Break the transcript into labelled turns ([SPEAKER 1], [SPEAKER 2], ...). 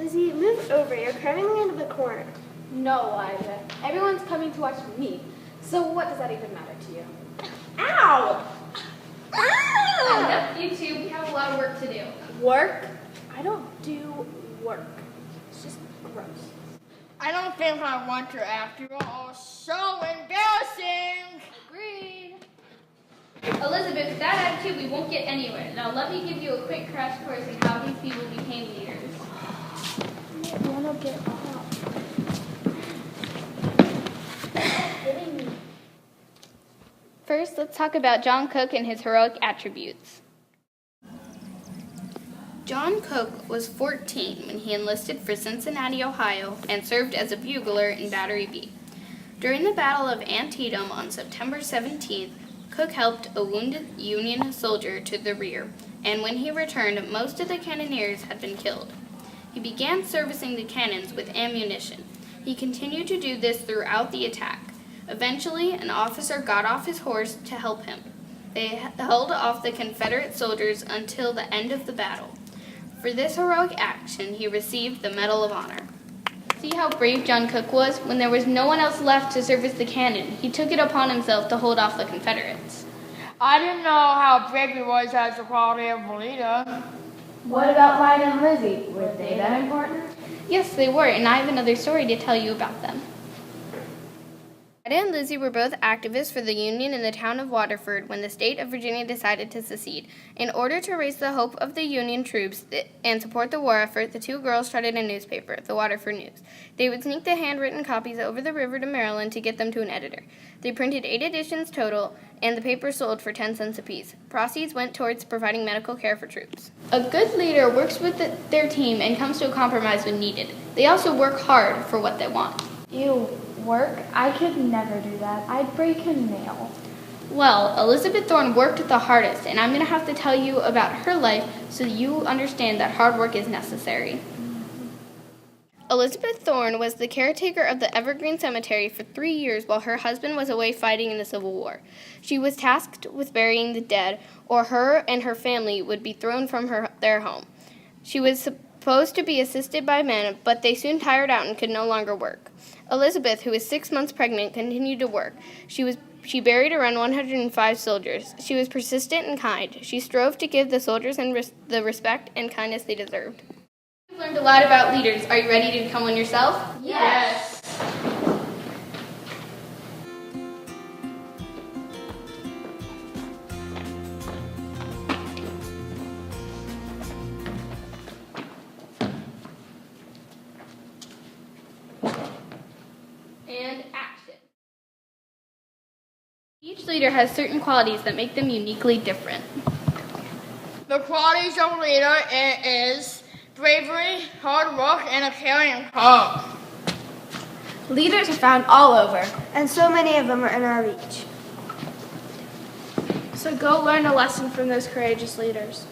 [SPEAKER 1] Lizzie, move over. You're cramming me into the corner.
[SPEAKER 2] No, Elijah. Everyone's coming to watch me. So what does that even matter to you?
[SPEAKER 1] Ow!
[SPEAKER 3] Enough, you two. We have a lot of work to do.
[SPEAKER 1] Work? I don't do work. It's just gross.
[SPEAKER 4] I don't think I want to after all. So embarrassing!
[SPEAKER 3] Agreed. Elizabeth, with that attitude, we won't get anywhere. Now let me give you a quick crash course in how these people became leaders.
[SPEAKER 1] I want to get off.
[SPEAKER 3] First, let's talk about John Cook and his heroic attributes. John Cook was 14 when he enlisted for Cincinnati, Ohio, and served as a bugler in Battery B. During the Battle of Antietam on September 17th, Cook helped a wounded Union soldier to the rear, and when he returned, most of the cannoneers had been killed. He began servicing the cannons with ammunition. He continued to do this throughout the attack. Eventually, an officer got off his horse to help him. They held off the Confederate soldiers until the end of the battle. For this heroic action, he received the Medal of Honor. See how brave John Cook was? When there was no one else left to service the cannon, he took it upon himself to hold off the Confederates.
[SPEAKER 4] I didn't know how brave he was as a quality of a leader.
[SPEAKER 2] What about Ryan and Lizzie? Were they that important?
[SPEAKER 3] Yes, they were, and I have another story to tell you about them. Ida and Lizzie were both activists for the Union in the town of Waterford when the state of Virginia decided to secede. In order to raise the hope of the Union troops and support the war effort, the two girls started a newspaper, the Waterford News. They would sneak the handwritten copies over the river to Maryland to get them to an editor. They printed 8 editions total, and the paper sold for 10 cents apiece. Proceeds went towards providing medical care for troops. A good leader works with their team and comes to a compromise when needed. They also work hard for what they want.
[SPEAKER 2] Ew, work? I could never do that. I'd break a nail.
[SPEAKER 3] Well, Elizabeth Thorne worked the hardest, and I'm going to have to tell you about her life so you understand that hard work is necessary. Elizabeth Thorne was the caretaker of the Evergreen Cemetery for 3 years while her husband was away fighting in the Civil War. She was tasked with burying the dead, or her and her family would be thrown from their home. She was supposed to be assisted by men, but they soon tired out and could no longer work. Elizabeth, who was 6 months pregnant, continued to work. She buried around 105 soldiers. She was persistent and kind. She strove to give the soldiers the respect and kindness they deserved. You've learned a lot about leaders. Are you ready to become one yourself?
[SPEAKER 4] Yes.
[SPEAKER 3] And action. Each leader has certain qualities that make them uniquely different.
[SPEAKER 4] The qualities of a leader is bravery, hard work, and a caring heart.
[SPEAKER 2] Leaders are found all over.
[SPEAKER 1] And so many of them are in our reach.
[SPEAKER 2] So go learn a lesson from those courageous leaders.